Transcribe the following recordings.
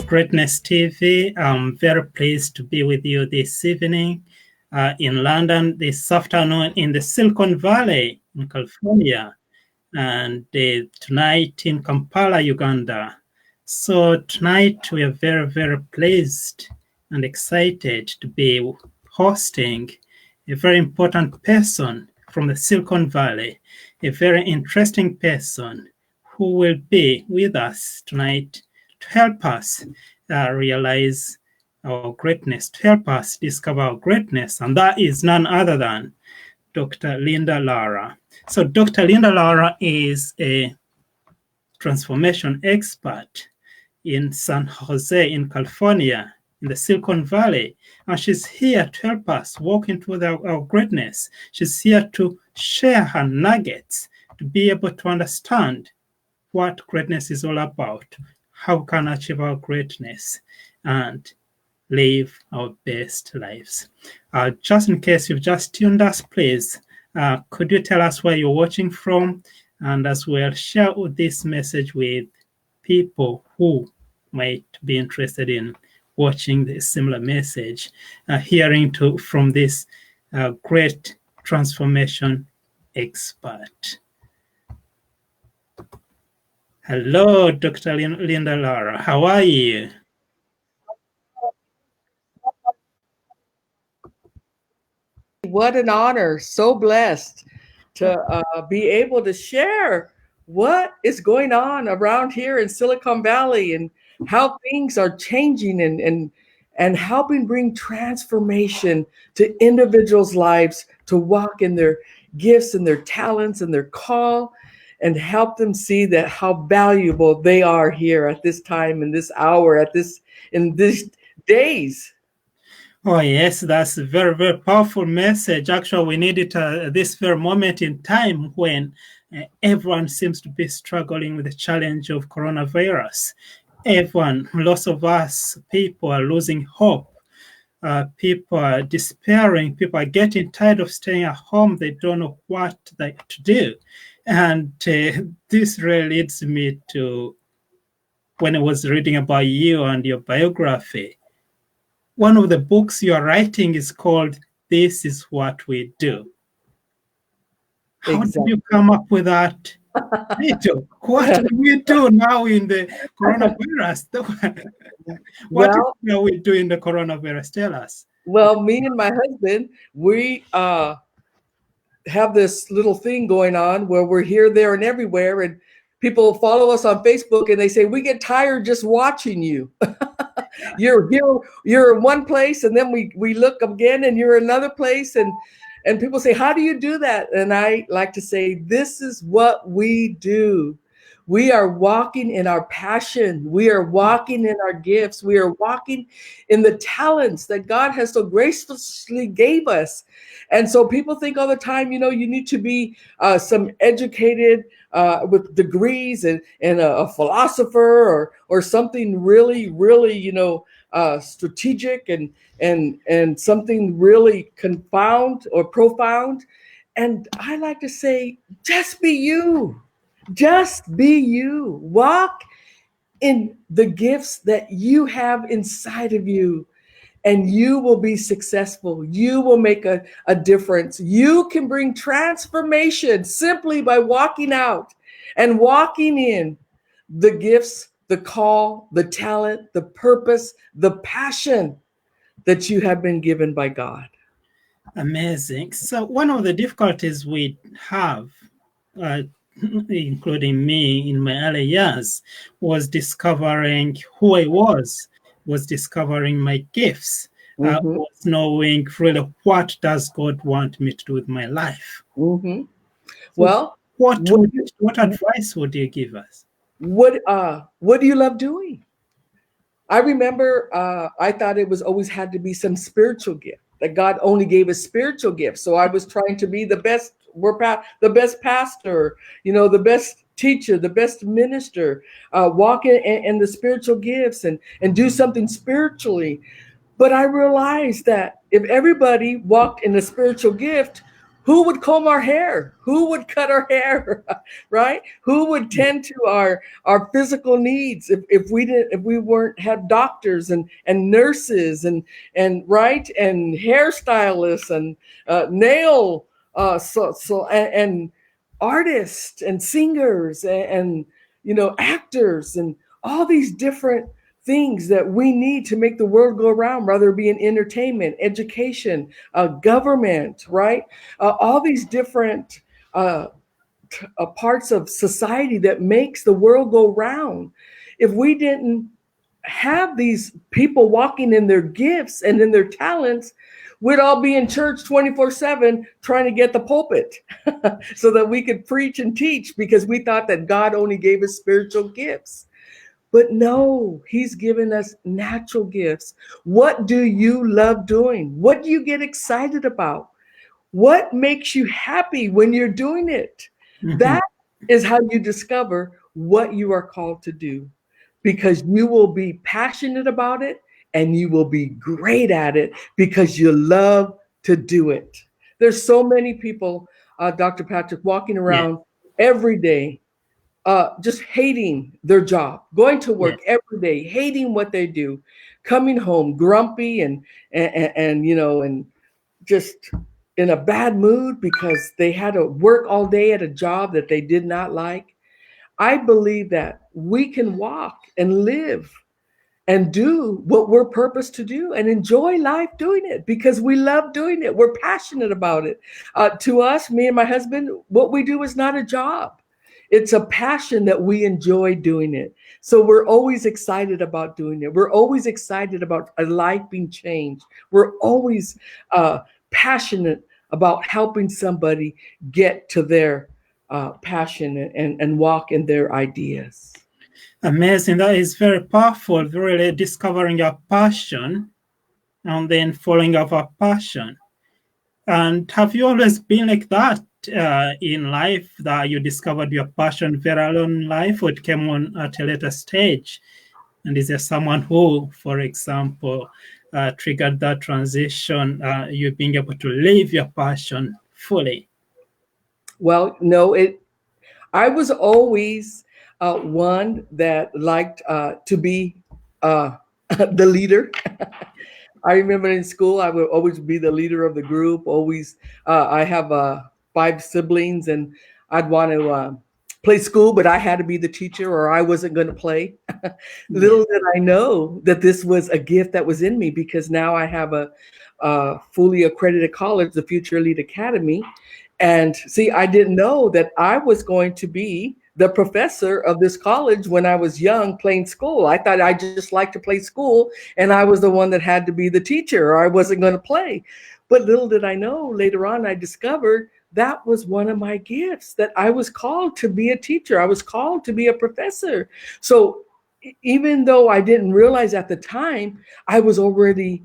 Greatness TV. I'm very pleased to be with you this evening in London, this afternoon in the Silicon Valley in California, and tonight in Kampala, Uganda. So tonight we are very, very pleased and excited to be hosting a very important person from the Silicon Valley, a very interesting person who will be with us tonight to help us realize our greatness, to help us discover our greatness, and that is none other than Dr. Linda Lara. So Dr. Linda Lara is a transformation expert in San Jose in California, in the Silicon Valley, and she's here to help us walk into our greatness. She's here to share her nuggets to be able to understand what greatness is all about, how we can achieve our greatness, and live our best lives. Just in case you've just tuned us, please, could you tell us where you're watching from, and as well share this message with people who might be interested in watching this similar message, hearing from this great transformation expert. Hello, Dr. Linda Lara. How are you? What an honor. So blessed to be able to share what is going on around here in Silicon Valley and how things are changing and helping bring transformation to individuals' lives to walk in their gifts and their talents and their call, and help them see that how valuable they are here at this time, in this hour, in these days. Oh, yes, that's a very, very powerful message. Actually, we need it at this very moment in time when everyone seems to be struggling with the challenge of coronavirus. Everyone, lots of us, people are losing hope. People are despairing. People are getting tired of staying at home. They don't know what to do. And this really leads me to when I was reading about you and your biography. One of the books you are writing is called This Is What We Do. How did you come up with that title? What do we do now in the coronavirus? What are we doing in the coronavirus? Tell us. Well, me and my husband, we have this little thing going on where we're here, there, and everywhere. And people follow us on Facebook and they say, we get tired just watching you. You're here, you're in one place, and then we look again and you're in another place. And people say, how do you do that? And I like to say, this is what we do. We are walking in our passion. We are walking in our gifts. We are walking in the talents that God has so graciously gave us. And so people think all the time, you need to be some educated with degrees and a philosopher or something really, really, strategic and something really confound or profound. And I like to say, just be you. Just be you. Walk in the gifts that you have inside of you, and you will be successful. You will make a difference. You can bring transformation simply by walking out and walking in the gifts, the call, the talent, the purpose, the passion that you have been given by God. Amazing. So one of the difficulties we have, including me in my early years, was discovering who I was discovering my gifts, was knowing really what does God want me to do with my life. Mm-hmm. So what advice would you give us? What do you love doing? I remember I thought it was always had to be some spiritual gift, that God only gave us spiritual gifts. So I was trying to be the best pastor, the best teacher, the best minister, walk in the spiritual gifts and do something spiritually. But I realized that if everybody walked in a spiritual gift, who would comb our hair? Who would cut our hair? Right? Who would tend to our physical needs if we didn't, if we weren't have doctors and nurses and right, and hairstylists and nail and artists and singers and actors and all these different things that we need to make the world go around, whether it be in entertainment, education, government, right? All these different parts of society that makes the world go round. If we didn't have these people walking in their gifts and in their talents, we'd all be in church 24/7 trying to get the pulpit so that we could preach and teach, because we thought that God only gave us spiritual gifts. But no, he's given us natural gifts. What do you love doing? What do you get excited about? What makes you happy when you're doing it? That is how you discover what you are called to do, because you will be passionate about it and you will be great at it because you love to do it. There's so many people, Dr. Patrick, walking around every day just hating their job, going to work every day, hating what they do, coming home grumpy and just in a bad mood because they had to work all day at a job that they did not like. I believe that we can walk and live and do what we're purposed to do and enjoy life doing it because we love doing it. We're passionate about it. To us, me and my husband, what we do is not a job. It's a passion that we enjoy doing it. So we're always excited about doing it. We're always excited about a life being changed. We're always passionate about helping somebody get to their passion and walk in their ideas. Amazing. That is very powerful, really discovering your passion and then following up our passion. And have you always been like that in life, that you discovered your passion very early in life, or it came on at a later stage? And is there someone who, for example, triggered that transition, you being able to live your passion fully? Well, no, I was always one that liked to be the leader. I remember in school, I would always be the leader of the group. Always, I have 5 siblings, and I'd want to play school, but I had to be the teacher, or I wasn't going to play. Little did I know that this was a gift that was in me, because now I have a fully accredited college, the Future Elite Academy. And see, I didn't know that I was going to be the professor of this college when I was young playing school. I thought I just liked to play school, and I was the one that had to be the teacher, or I wasn't going to play. But little did I know, later on I discovered that was one of my gifts, that I was called to be a teacher. I was called to be a professor. So even though I didn't realize at the time, I was already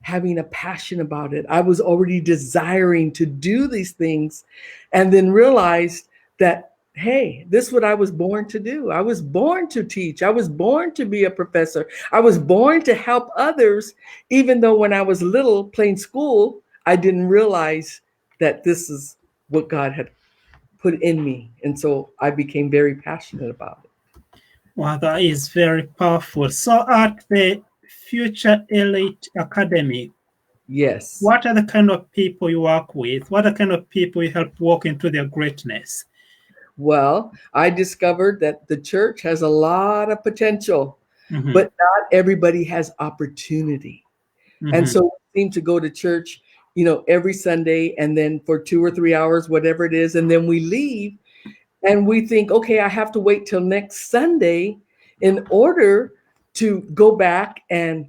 having a passion about it. I was already desiring to do these things, and then realized that, hey, this is what I was born to do. I was born to teach. I was born to be a professor. I was born to help others, even though when I was little playing school, I didn't realize that this is what God had put in me. And so I became very passionate about it. Wow, that is very powerful. So at the Future Elite Academy, yes, what are the kind of people you work with? What are the kind of people you help walk into their greatness? Well, I discovered that the church has a lot of potential, but not everybody has opportunity. And so we seem to go to church, every Sunday, and then for 2 or 3 hours, whatever it is, and then we leave and we think, okay, I have to wait till next Sunday in order to go back and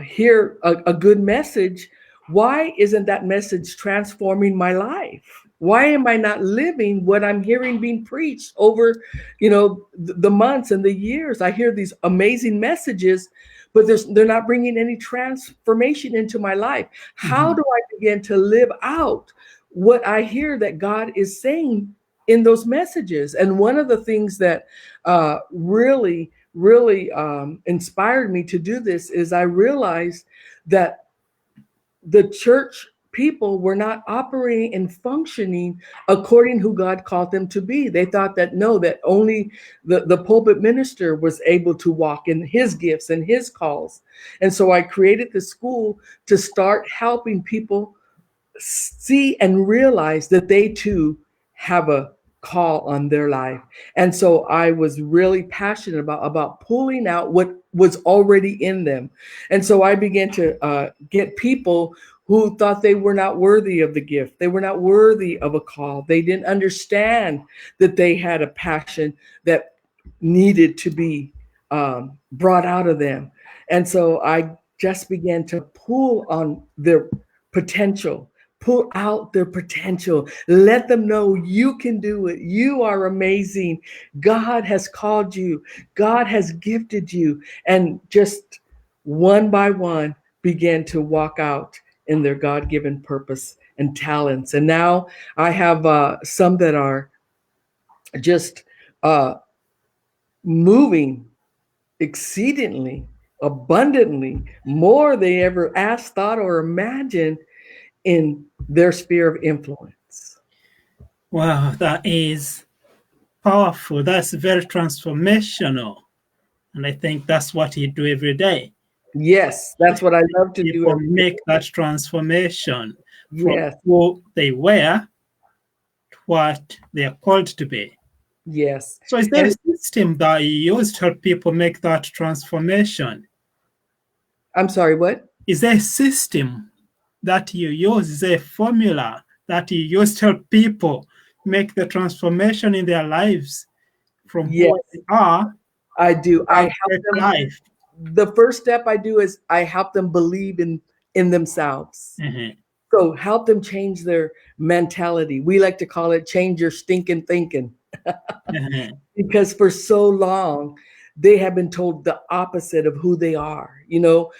hear a good message. Why isn't that message transforming my life? Why am I not living what I'm hearing being preached over, the months and the years? I hear these amazing messages, but they're not bringing any transformation into my life. How do I begin to live out what I hear that God is saying in those messages? And one of the things that really inspired me to do this is I realized that the church people were not operating and functioning according who God called them to be. They thought that no, that only the pulpit minister was able to walk in his gifts and his calls. And so I created the school to start helping people see and realize that they too have a call on their life. And so I was really passionate about pulling out what was already in them. And so I began to get people who thought they were not worthy of the gift. They were not worthy of a call. They didn't understand that they had a passion that needed to be brought out of them. And so I just began to pull on their potential, pull out their potential, let them know you can do it. You are amazing. God has called you. God has gifted you. And just one by one began to walk out in their God-given purpose and talents. And now I have some that are just moving exceedingly, abundantly, more they ever asked, thought, or imagined in their sphere of influence. Wow, that is powerful. That's very transformational. And I think that's what you do every day. Yes, that's what I love to do. People make that transformation from Yes. who they were to what they are called to be. Yes. So is there a system that you use to help people make that transformation? I'm sorry, what? Is there a system that you use? Is there a formula that you use to help people make the transformation in their lives from who they are? I do. I help them. Life. The first step I do is I help them believe in themselves. Mm-hmm. So help them change their mentality. We like to call it change your stinking thinking. Mm-hmm. Because for so long, they have been told the opposite of who they are. You know,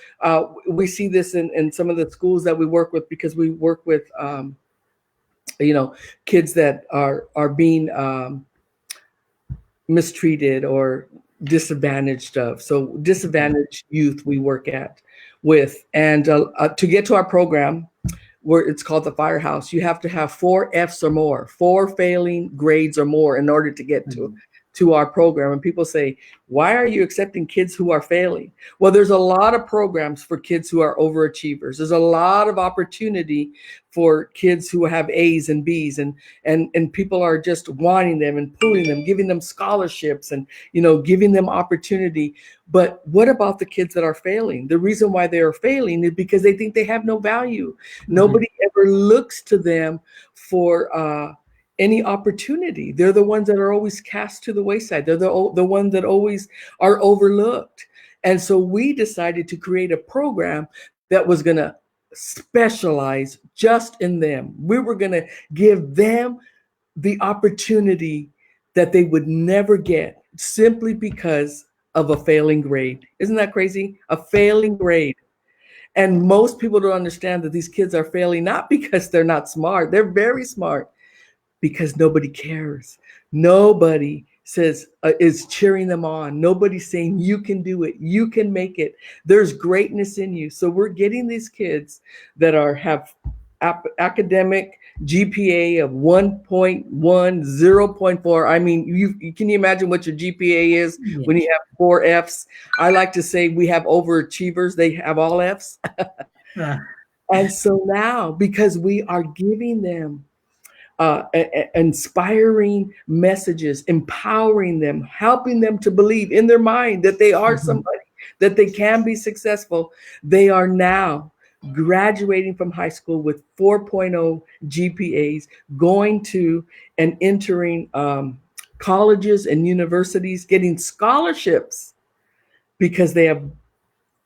we see this in some of the schools that we work with, because we work with, you know, kids that are being mistreated or disadvantaged of. So disadvantaged youth we work with. And to get to our program, where it's called the Firehouse, you have to have 4 Fs or more, 4 failing grades or more in order to get to our program. And people say, why are you accepting kids who are failing? Well, there's a lot of programs for kids who are overachievers. There's a lot of opportunity for kids who have A's and B's, and people are just wanting them and pulling them, giving them scholarships and, you know, giving them opportunity. But what about the kids that are failing? The reason why they are failing is because they think they have no value. Nobody ever looks to them for any opportunity. They're the ones that are always cast to the wayside. They're the ones that always are overlooked. And so we decided to create a program that was going to specialize just in them. We were going to give them the opportunity that they would never get simply because of a failing grade. Isn't that crazy? A failing grade. And most people don't understand that these kids are failing not because they're not smart. They're very smart, because nobody cares. Nobody says is cheering them on. Nobody's saying you can do it. You can make it. There's greatness in you. So we're getting these kids that have academic GPA of 1.1, 0.4. I mean, you can you imagine what your GPA is when you have 4 Fs? I like to say we have overachievers. They have all Fs. And so now, because we are giving them inspiring messages, empowering them, helping them to believe in their mind that they are somebody, that they can be successful, they are now graduating from high school with 4.0 GPAs, going to and entering colleges and universities, getting scholarships because they have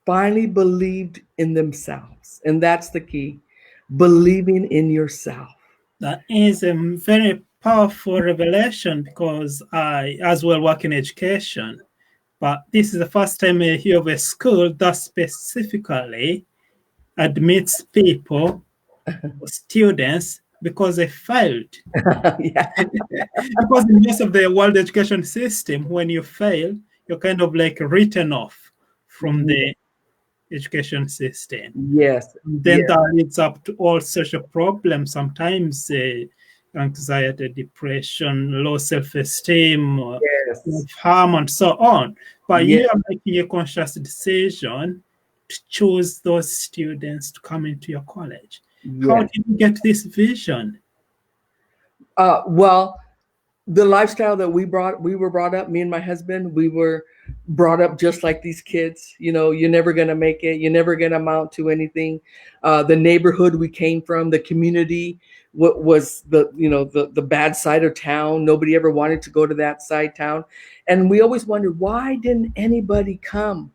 finally believed in themselves. And that's the key, believing in yourself. That is a very powerful revelation, because I as well work in education. But this is the first time I hear of a school that specifically admits people, students, because they failed. Because in most of the world education system, when you fail, you're kind of like written off from the education system. Yes. Then Yes. that leads up to all social problems, sometimes anxiety, depression, low self-esteem, Yes. self-harm, and so on. But Yes. you are making a conscious decision to choose those students to come into your college. How Yes. did you get this vision? Well, the lifestyle that we were brought up, me and my husband, we were brought up just like these kids. You know, you're never going to make it, you're never going to amount to anything. The neighborhood we came from, the community, what was the, you know, the bad side of town. Nobody ever wanted to go to that side town, and we always wondered, why didn't anybody come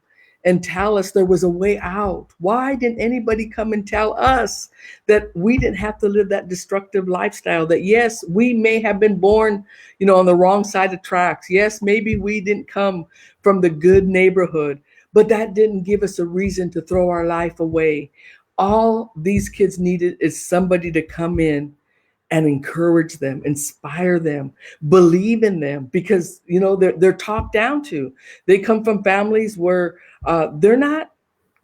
and tell us there was a way out? Why didn't anybody come and tell us that we didn't have to live that destructive lifestyle? That yes, we may have been born, you know, on the wrong side of tracks. Yes, maybe we didn't come from the good neighborhood, but that didn't give us a reason to throw our life away. All these kids needed is somebody to come in and encourage them, inspire them, believe in them, because you know they're talked down to. They come from families where they're not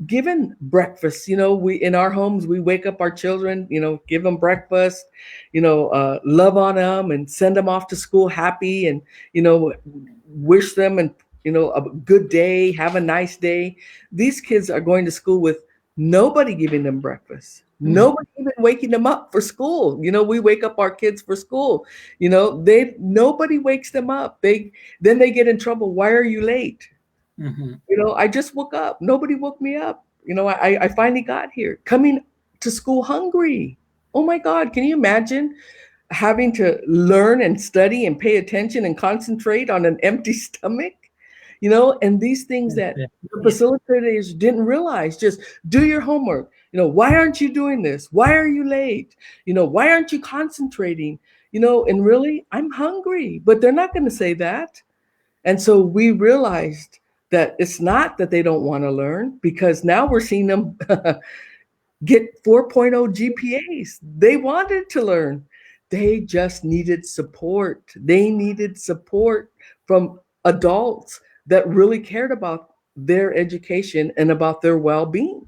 given breakfast. You know, we in our homes we wake up our children, you know, give them breakfast, you know, love on them and send them off to school happy, and you know, wish them and you know a good day, have a nice day. These kids are going to school with nobody giving them breakfast, nobody even waking them up for school. You know, we wake up our kids for school, you know, they nobody wakes them up. They get in trouble. Why are you late? Mm-hmm. You know, I just woke up. Nobody woke me up. You know, I finally got here. Coming to school hungry. Oh my God, can you imagine having to learn and study and pay attention and concentrate on an empty stomach? You know, and these things that the Yeah. facilitators didn't realize, just do your homework. You know, why aren't you doing this? Why are you late? You know, why aren't you concentrating? You know, and really, I'm hungry, but they're not going to say that. And so we realized that it's not that they don't want to learn, because now we're seeing them get 4.0 GPAs. They wanted to learn. They just needed support. They needed support from adults that really cared about their education and about their well-being.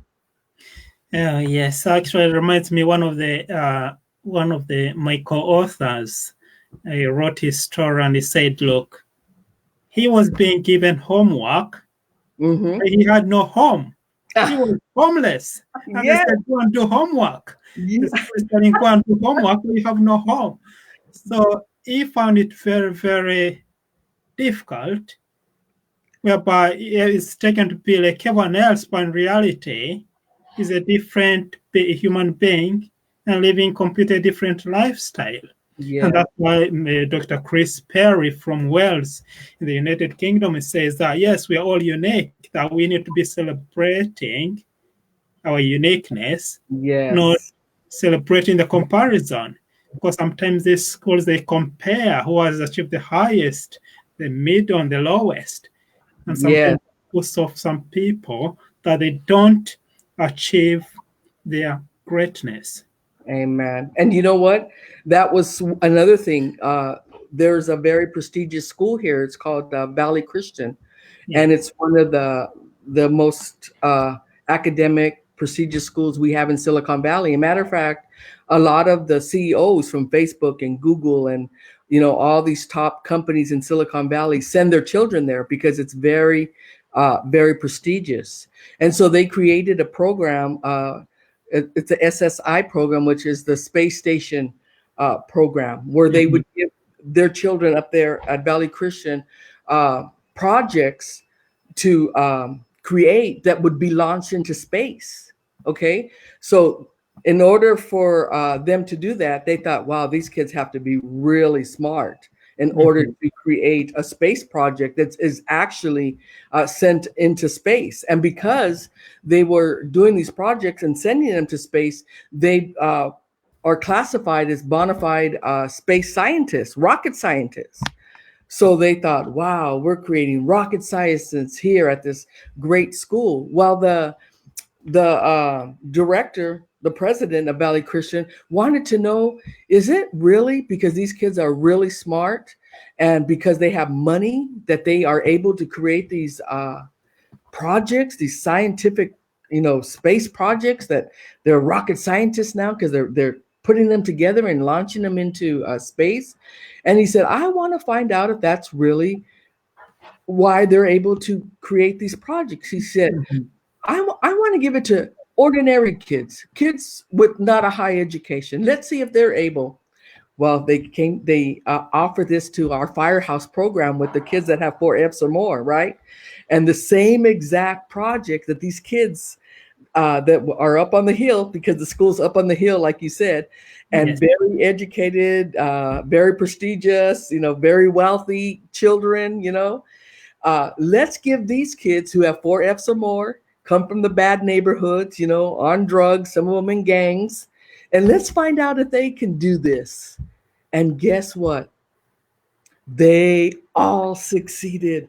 Yes, actually, it reminds me one of the my co-authors. He wrote his story and he said, "Look, he was being given homework, Mm-hmm. but he had no home. He was homeless, and they Yes. said, go and do homework. The Yeah. school is telling, go and do homework. We have no home." So he found it very, very difficult, whereby it's taken to be like everyone else, but in reality, he's a different human being and living completely different lifestyle. And Yeah. that's why Dr. Chris Perry from Wales in the United Kingdom says that, yes, we are all unique, that we need to be celebrating our uniqueness, not Yes. celebrating the comparison. Because sometimes these schools, they compare who has achieved the highest, the middle, and the lowest. And Yes. sometimes puts off some people that they don't achieve their greatness. Amen. And you know what? That was another thing. There's a very prestigious school here. It's called Valley Christian, Yeah. and it's one of the most academic prestigious schools we have in Silicon Valley. A matter of fact, a lot of the CEOs from Facebook and Google and you know all these top companies in Silicon Valley send their children there because it's very prestigious. And so they created a program. It's the SSI program, which is the space station program, where they Mhm. would give their children up there at Valley Christian projects to create that would be launched into space. Okay, so in order for them to do that, they thought, wow, these kids have to be really smart in order Mhm. to create a space project that is actually sent into space. And because they were doing these projects and sending them to space, they are classified as bona fide space scientists, rocket scientists. So they thought, wow, we're creating rocket scientists here at this great school. While the director, the president of Valley Christian, wanted to know, is it really because these kids are really smart and because they have money that they are able to create these projects, these scientific space projects that they're rocket scientists now because they're putting them together and launching them into space. And he said, I want to find out if that's really why they're able to create these projects. He said, Mhm. I want to give it to ordinary kids with not a high education. Let's see if they're able. Well, they offer this to our Firehouse program with the kids that have 4 Fs or more, right? And the same exact project that these kids that are up on the hill, because the school's up on the hill, like you said, and Yes. very educated, very prestigious, very wealthy children, let's give these kids who have 4 Fs or more, come from the bad neighborhoods, on drugs, some of them in gangs, and let's find out if they can do this. And guess what? They all succeeded.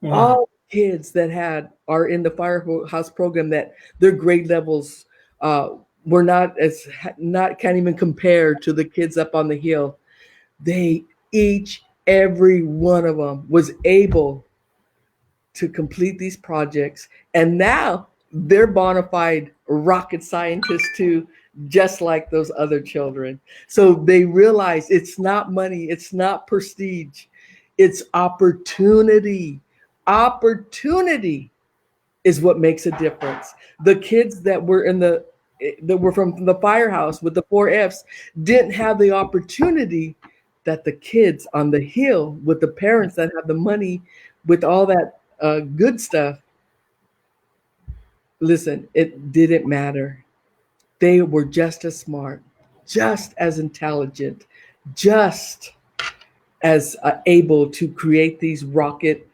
Wow. All kids that are in the Firehouse program, that their grade levels uh, were not can't even compare to the kids up on the hill. They every one of them was able to complete these projects, and now they're bona fide rocket scientists too, just like those other children. So they realize it's not money, it's not prestige, it's opportunity. Opportunity is what makes a difference. The kids that were from the Firehouse with the 4 Fs didn't have the opportunity that the kids on the hill with the parents that have the money, with all that good stuff. Listen, it didn't matter. They were just as smart, just as intelligent, just as able to create these rocket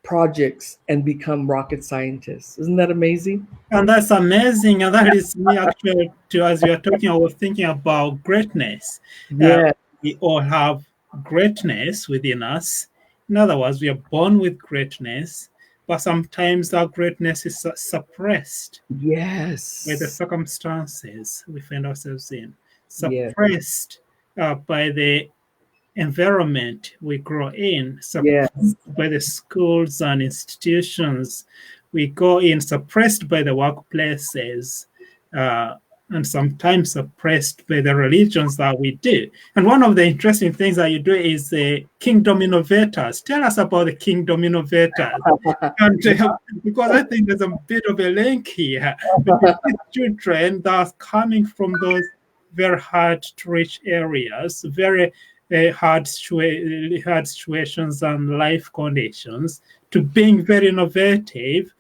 projects and become rocket scientists. Isn't that amazing? And that's amazing. And that is me actually, to, as we are talking, I was thinking about greatness. Uh, Yeah. we all have greatness within us. In other words, we are born with greatness, but sometimes our greatness is suppressed by the Yes. circumstances we find ourselves in, Yeah. suppressed by the environment we grow in, Yes. suppressed by the schools and institutions we go in, suppressed by the workplaces, uh, and sometimes suppressed by the religions that we do. And one of the interesting things that you do is the kingdom innovators. Tell us about the kingdom innovators. And because I think there's a bit of a link here between these children that are coming from those very hard to reach areas, very hard situations and life conditions, to being very innovative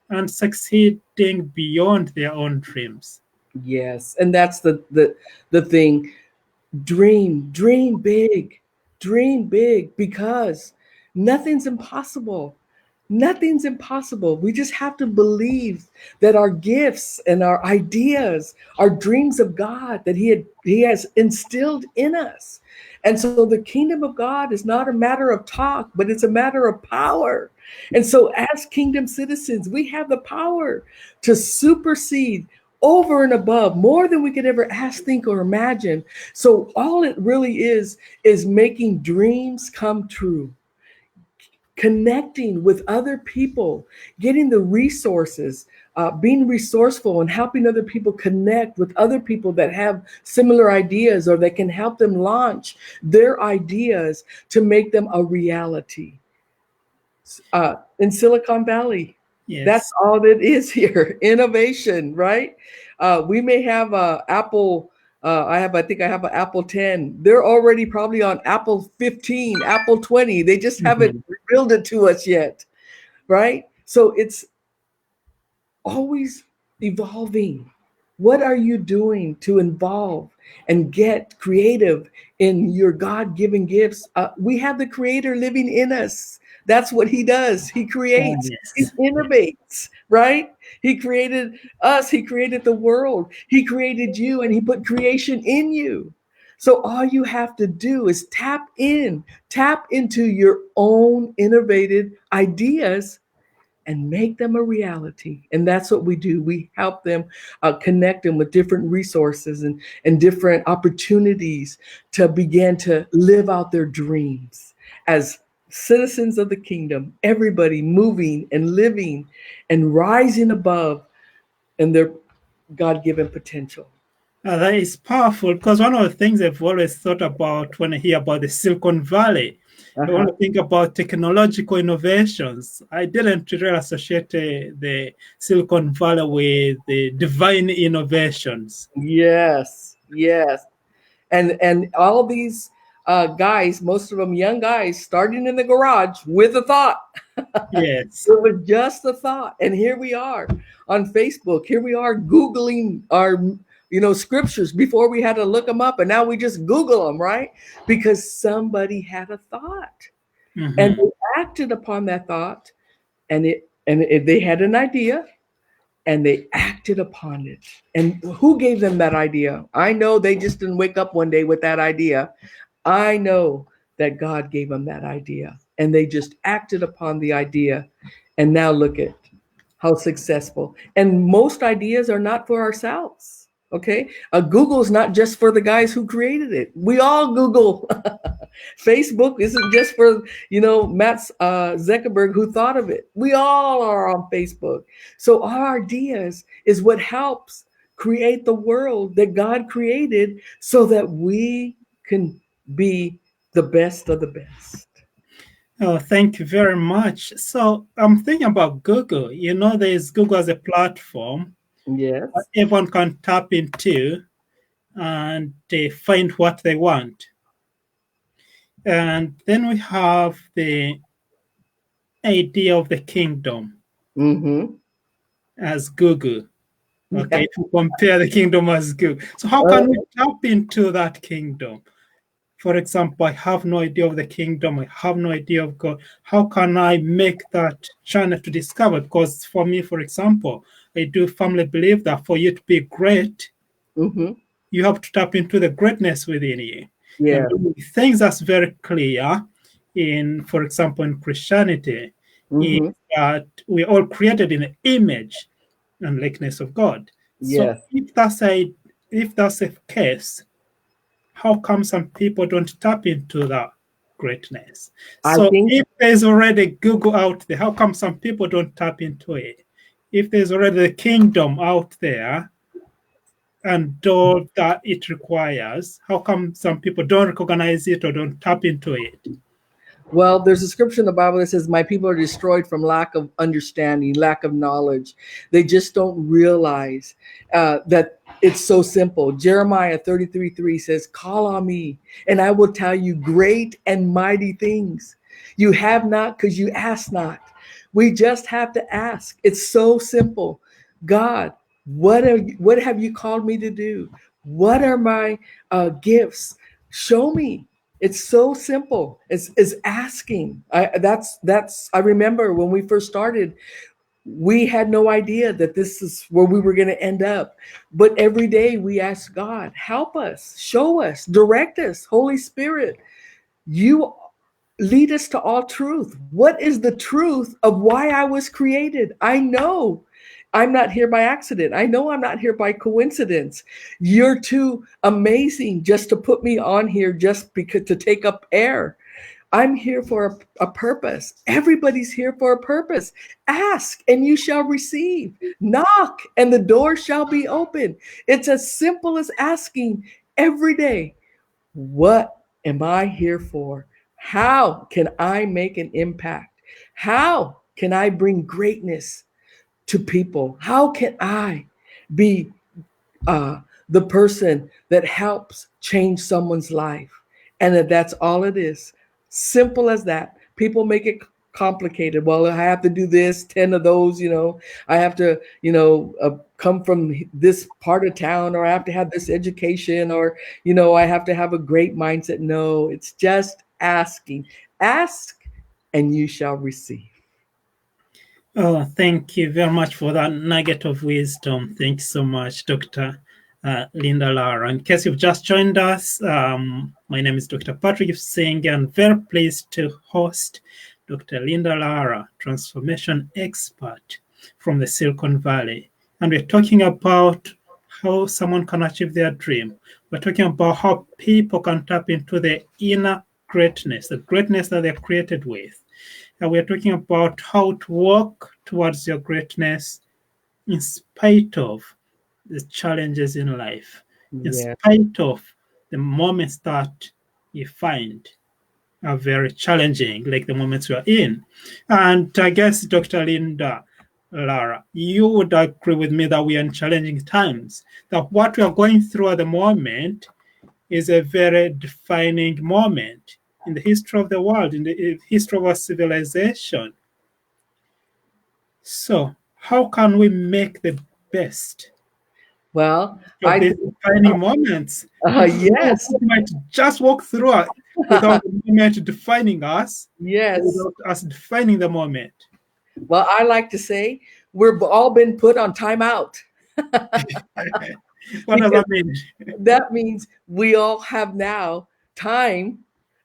and succeeding beyond their own dreams. Yes. And that's the thing. Dream big. Dream big, because nothing's impossible. Nothing's impossible. We just have to believe that our gifts and our ideas are dreams of God that He has instilled in us. And so the kingdom of God is not a matter of talk, but it's a matter of power. And so as kingdom citizens, we have the power to supersede over and above more than we could ever ask, think, or imagine. So all it really is making dreams come true, connecting with other people, getting the resources, being resourceful and helping other people connect with other people that have similar ideas or that can help them launch their ideas to make them a reality. In Silicon Valley, that's Yes. all it is here. Innovation, right? We may have Apple. I think I have an Apple 10. They're already probably on Apple 15, Apple 20. They just haven't Mhm. revealed it to us yet, right? So it's always evolving. What are you doing to involve and get creative in your God-given gifts? We have the Creator living in us. That's what He does. He Oh, creates, He yes. innovates, right? He created us, He created the world, He created you, and He put creation in you. So all you have to do is tap into your own innovative ideas and make them a reality. And that's what we do. We help them connect them with different resources and different opportunities to begin to live out their dreams as citizens of the kingdom, everybody moving and living and rising above in their God-given potential. That is powerful because one of the things I've always thought about when I hear about the Silicon Valley, I want Uh-huh. to think about technological innovations. I didn't really associate the Silicon Valley with the divine innovations. Yes, yes. And all these guys, most of them young guys, starting in the garage with a thought. Yes, It was just a thought. And here we are on Facebook. Here we are Googling our, scriptures before we had to look them up. And now we just Google them, right? Because somebody had a thought and hmm they acted upon that thought, they had an idea and they acted upon it. And who gave them that idea? I know they just didn't wake up one day with that idea. I know that God gave them that idea and they just acted upon the idea. And now look at how successful. And most ideas are not for ourselves. Okay. Google is not just for the guys who created it. We all Google. Facebook isn't just for, Matt Zuckerberg who thought of it. We all are on Facebook. So our ideas is what helps create the world that God created so that we can be the best of the best. Oh, thank you very much. So I'm thinking about Google. There's Google as a platform that Yes. everyone can tap into and they find what they want. And then we have the idea of the kingdom Mm-hmm. as Google. Yeah. Okay, if you compare the kingdom as Google. So how can we tap into that kingdom? For example, I have no idea of the kingdom. I have no idea of God. How can I make that channel to discover? Because for me, for example, I do firmly believe that for you to be great, Mm-hmm. you have to tap into the greatness within you. And Yeah. one of the things that's very clear in, for example, in Christianity, is Mm-hmm. that we're all created in the image and likeness of God. So Yes. if that's a case, how come some people don't tap into that greatness? I So think if there's already Google out there, how come some people don't tap into it? If there's already the kingdom out there and all that it requires, how come some people don't recognize it or don't tap into it? Well, there's a scripture in the Bible that says, "My people are destroyed from lack of understanding, lack of knowledge." They just don't realize that it's so simple. Jeremiah 33:3 says, "Call on me, and I will tell you great and mighty things. You have not because you ask not." We just have to ask. It's so simple. God, what have you called me to do? What are my gifts? Show me. It's so simple. It's asking. I remember when we first started, we had no idea that this is where we were going to end up. But every day we ask God, help us, show us, direct us. Holy Spirit, you lead us to all truth. What is the truth of why I was created? I know I'm not here by accident. I know I'm not here by coincidence. You're too amazing just to put me on here just because to take up air. I'm here for a purpose. Everybody's here for a purpose. Ask and you shall receive. Knock and the door shall be open. It's as simple as asking every day, what am I here for? How can I make an impact? How can I bring greatness to people? How can I be the person that helps change someone's life? And that's all it is. Simple as that. People make it complicated. Well, I have to do this, 10 of those, I have to, come from this part of town, or I have to have this education, or, I have to have a great mindset. No, it's just asking. Ask and you shall receive. Oh, thank you very much for that nugget of wisdom. Thanks so much, Dr. Linda Lara. In case you've just joined us, my name is Dr. Patrick Businge, and very pleased to host Dr. Linda Lara, transformation expert from the Silicon Valley. And we're talking about how someone can achieve their dream. We're talking about how people can tap into the inner the greatness that they're created with. And we're talking about how to walk towards your greatness in spite of the challenges in life, in Yeah. spite of the moments that you find are very challenging, like the moments we are in. And I guess, Dr. Linda Lara, you would agree with me that we are in challenging times, that what we are going through at the moment is a very defining moment in the history of the world, in the history of our civilization. So, how can we make the best Well, of I these think, defining moments? yes, We might just walk through it without the moment defining us, or yes. without us defining the moment. Well, I like to say we've all been put on timeout What does because that mean? that means we all have now time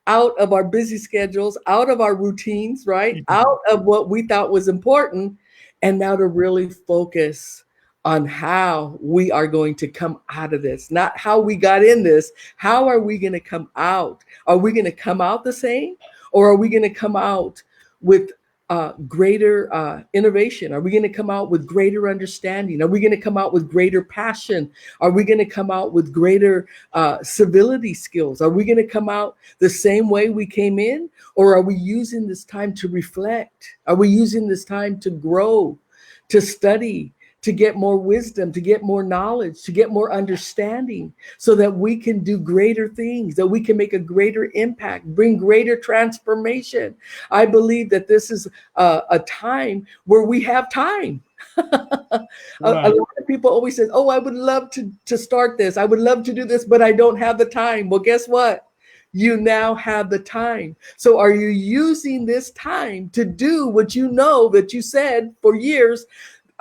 out of our busy schedules, out of our routines, right? Mhm. Out of what we thought was important, and now to really focus on how we are going to come out of this, not how we got in this. How are we going to come out? Are we going to come out the same, or are we going to come out with greater innovation? Are we going to come out with greater understanding? Are we going to come out with greater passion? Are we going to come out with greater civility skills? Are we going to come out the same way we came in? Or are we using this time to reflect? Are we using this time to grow, to study, to get more wisdom, to get more knowledge, to get more understanding, so that we can do greater things, that we can make a greater impact, bring greater transformation? I believe that this is a time where we have time. A Right. lot of people always say, "Oh, I would love to start this. I would love to do this, but I don't have the time." Well, guess what? You now have the time. So are you using this time to do what you know that you said for years?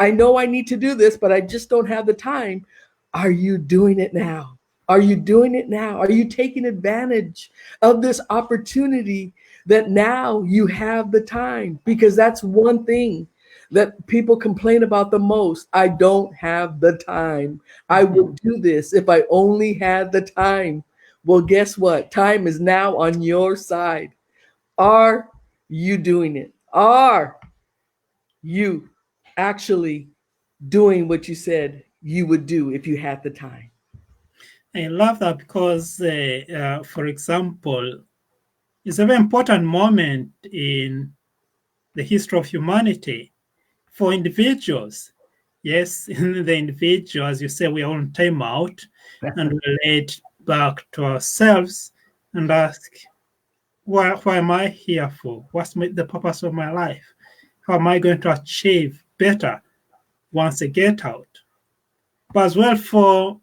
I know I need to do this, but I just don't have the time. Are you doing it now? Are you doing it now? Are you taking advantage of this opportunity that now you have the time? Because that's one thing that people complain about the most. I don't have the time. I Mhm. would do this if I only had the time. Well, guess what? Time is now on your side. Are you doing it? Are you actually doing what you said you would do if you had the time? I love that because, for example, it's a very important moment in the history of humanity for individuals. Yes, in the individual, as you say, we are on time out and we relate back to ourselves and ask, what am I here for? What's the purpose of my life? How am I going to achieve better once I get out? But as well for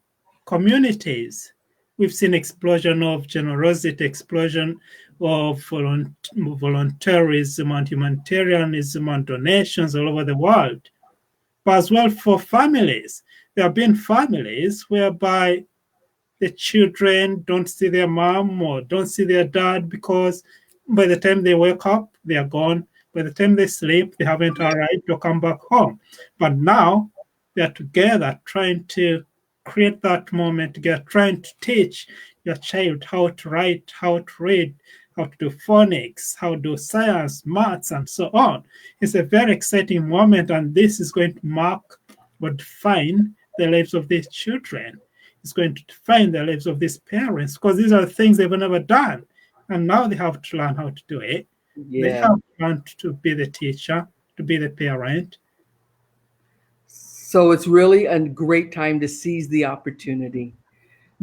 communities, we've seen explosion of generosity, explosion of volunteerism and humanitarianism and donations all over the world. But as well for families, there have been families whereby the children don't see their mom or don't see their dad because by the time they wake up, they are gone. By the time they sleep, they haven't arrived or come back home. But now they're together trying to create that moment together, trying to teach your child how to write, how to read, how to do phonics, how to do science, maths, and so on. It's a very exciting moment, and this is going to mark or define the lives of these children. It's going to define the lives of these parents because these are the things they've never done. And now they have to learn how to do it. They Yeah. have to learn to be the teacher, to be the parent. So it's really a great time to seize the opportunity.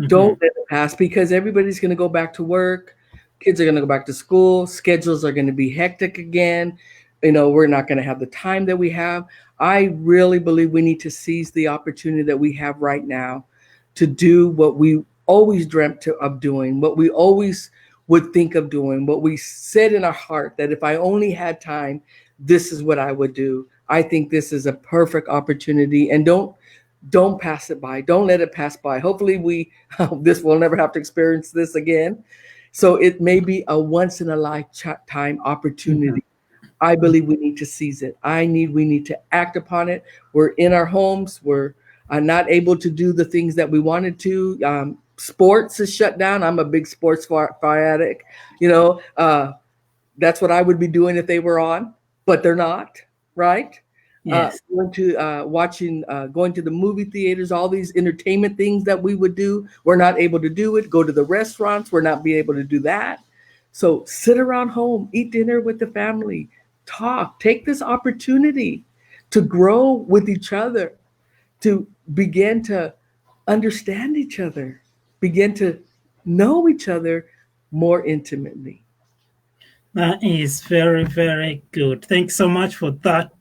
Don't Mhm. let it pass, because everybody's going to go back to work. Kids are going to go back to school. Schedules are going to be hectic again. We're not going to have the time that we have. I really believe we need to seize the opportunity that we have right now to do what we always of doing, what we always would think of doing, what we said in our heart that if I only had time, this is what I would do. I think this is a perfect opportunity, and don't pass it by. Don't let it pass by. Hopefully we this will never have to experience this again. So it may be a once in a lifetime Mhm. opportunity. I believe we need to seize it. We need to act upon it. We're in our homes. We're not able to do the things that we wanted to. sports is shut down. I'm a big sports fanatic. You know, that's what I would be doing if they were on, but they're not, right? Yes. Going to watching, going to the movie theaters, all these entertainment things that we would do, we're not able to do it. Go to the restaurants, we're not being able to do that. So sit around home, eat dinner with the family, talk, take this opportunity to grow with each other, to begin to understand each other, begin to know each other more intimately. That is very, very good. Thanks so much for that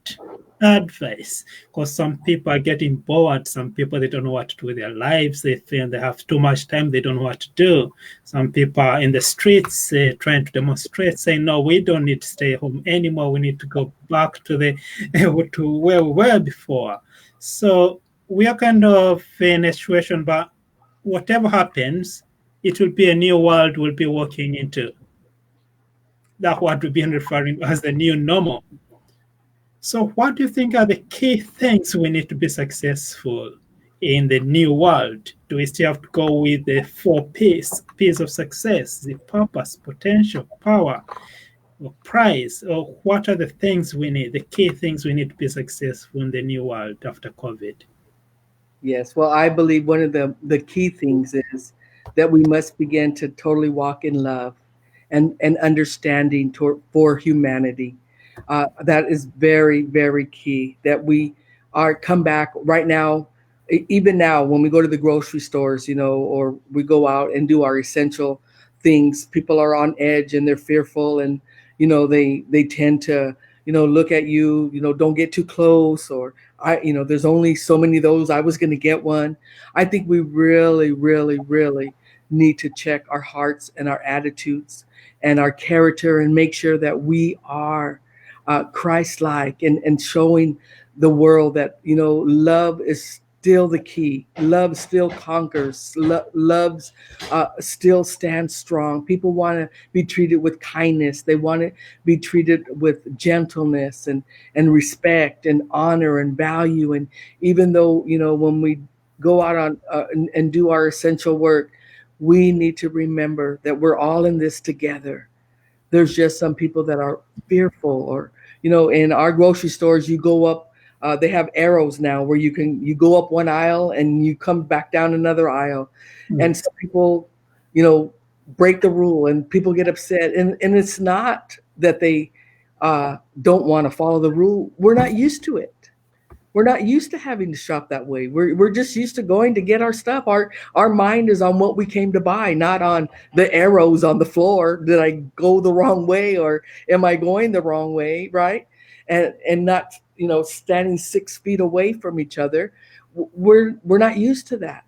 advice. Because some people are getting bored. Some people, they don't know what to do with their lives. They feel they have too much time. They don't know what to do. Some people are in the streets trying to demonstrate, saying, no, we don't need to stay home anymore. We need to go back to the to where we were before. So we are kind of in a situation, but whatever happens, it will be a new world we'll be walking into. That's what we've been referring to as the new normal. So, what do you think are the key things we need to be successful in the new world? Do we still have to go with the 4 P's? P's of success, the purpose, potential, power, or prize? Or what are the things we need, the key things we need to be successful in the new world after COVID? Yes, well, I believe one of the key things is that we must begin to totally walk in love and understanding for humanity. That is very, very key. That we are come back right now, even now when we go to the grocery stores, you know, or we go out and do our essential things. People are on edge and they're fearful, and you know they tend to look at you, don't get too close, or there's only so many of those. I was going to get one. I think we really, really, really need to check our hearts and our attitudes and our character and make sure that we are Christ-like, and showing the world that love is still the key. Love still conquers. Love's still stands strong. People want to be treated with kindness. They want to be treated with gentleness and respect and honor and value. And even though when we go out on and do our essential work, we need to remember that we're all in this together. There's just some people that are fearful, or in our grocery stores, you go up, they have arrows now where you go up one aisle and you come back down another aisle. And some people break the rule and people get upset, and it's not that they don't want to follow the rule. We're not used to it. We're not used to having to shop that way. We're just used to going to get our stuff. Our mind is on what we came to buy, not on the arrows on the floor. Did I go the wrong way, or am I going the wrong way, right? And not standing 6 feet away from each other. We're not used to that.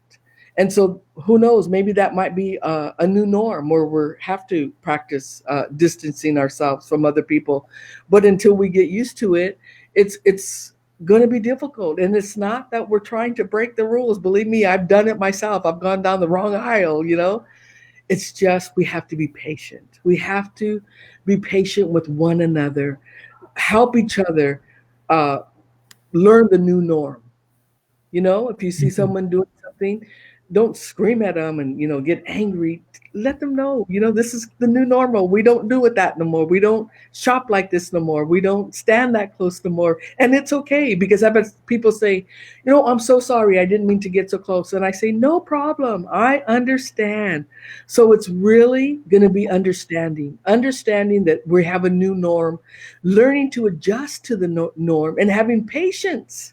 And so who knows, maybe that might be a new norm where we have to practice distancing ourselves from other people. But until we get used to it, it's going to be difficult. And it's not that we're trying to break the rules. Believe me, I've done it myself. I've gone down the wrong aisle, It's just we have to be patient. We have to be patient with one another, help each other learn the new norm. If you see someone doing something, don't scream at them and get angry. Let them know this is the new normal. We don't do it that no more. We don't shop like this no more. We don't stand that close no more. And it's okay, because I've had people say, I'm so sorry, I didn't mean to get so close. And I say, no problem, I understand. So it's really going to be understanding that we have a new norm, learning to adjust to the norm, and having patience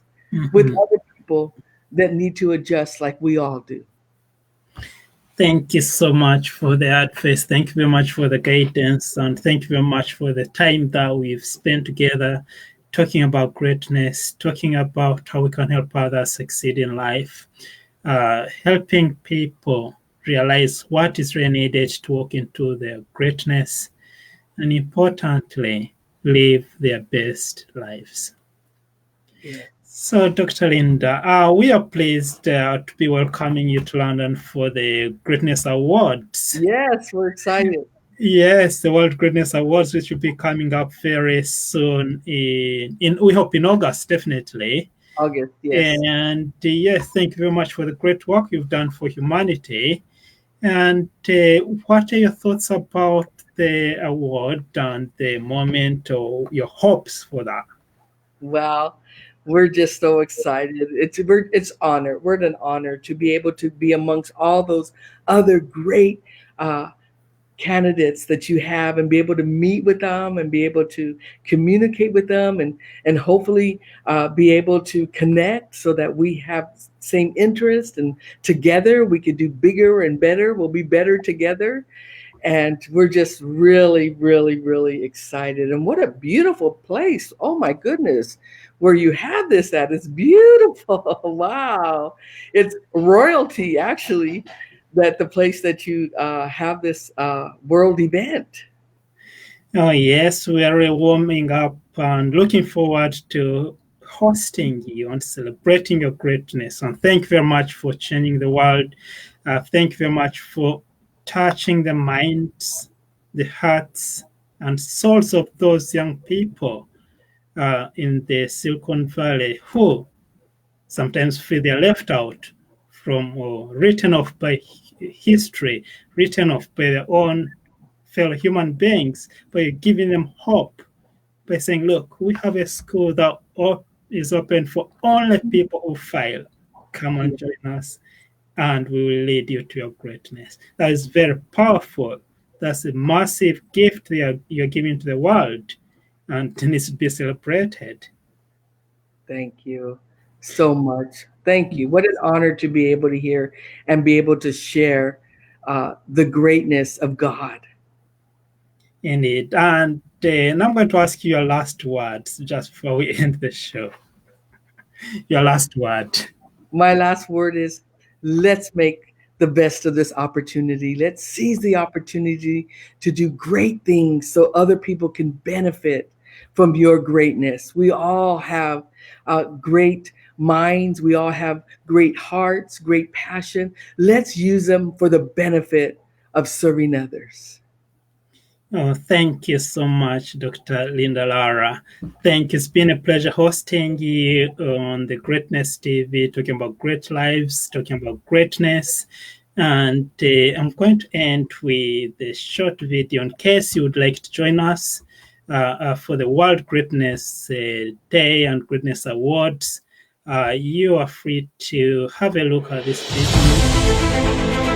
with other people that need to adjust like we all do. Thank you so much for the advice. Thank you very much for the guidance. And thank you very much for the time that we've spent together talking about greatness, talking about how we can help others succeed in life, helping people realize what is really needed to walk into their greatness, and importantly, live their best lives. Yeah. So, Dr. Linda, we are pleased to be welcoming you to London for the Greatness Awards. Yes, we're excited. Yes, the World Greatness Awards, which will be coming up very soon in we hope in August, definitely. August, yes. And yes, thank you very much for the great work you've done for humanity. And what are your thoughts about the award and the moment, or your hopes for that? Well, we're just so excited. It's honor. We're an honor to be able to be amongst all those other great uh, candidates that you have, and be able to meet with them and be able to communicate with them, and hopefully be able to connect so that we have same interest, and together we could do bigger and better. We'll be better together, and we're just really, really, really excited. And what a beautiful place! Oh my goodness, where you have this at, it's beautiful. Wow, it's royalty actually, that the place that you have this world event. Oh, yes, we are warming up and looking forward to hosting you and celebrating your greatness. And thank you very much for changing the world. Thank you very much for touching the minds, the hearts, and souls of those young people in the Silicon Valley who sometimes feel they're left out from, or written off by history, written off by their own fellow human beings, by giving them hope, by saying, look, we have a school that is open for only people who fail. Come and join us, and we will lead you to your greatness. That is very powerful. That's a massive gift you're giving to the world, and it needs to be celebrated. Thank you so much. Thank you. What an honor to be able to hear and be able to share the greatness of God. Indeed. And now I'm going to ask you your last words just before we end the show. Your last word. My last word is, let's make the best of this opportunity. Let's seize the opportunity to do great things so other people can benefit from your greatness. We all have great minds, we all have great hearts, great passion. Let's use them for the benefit of serving others. Oh, thank you so much, Dr. Linda Lara. Thank you. It's been a pleasure hosting you on the Greatness TV, talking about great lives, talking about greatness. And I'm going to end with a short video in case you would like to join us for the World Greatness Day and Greatness Awards. You are free to have a look at this video.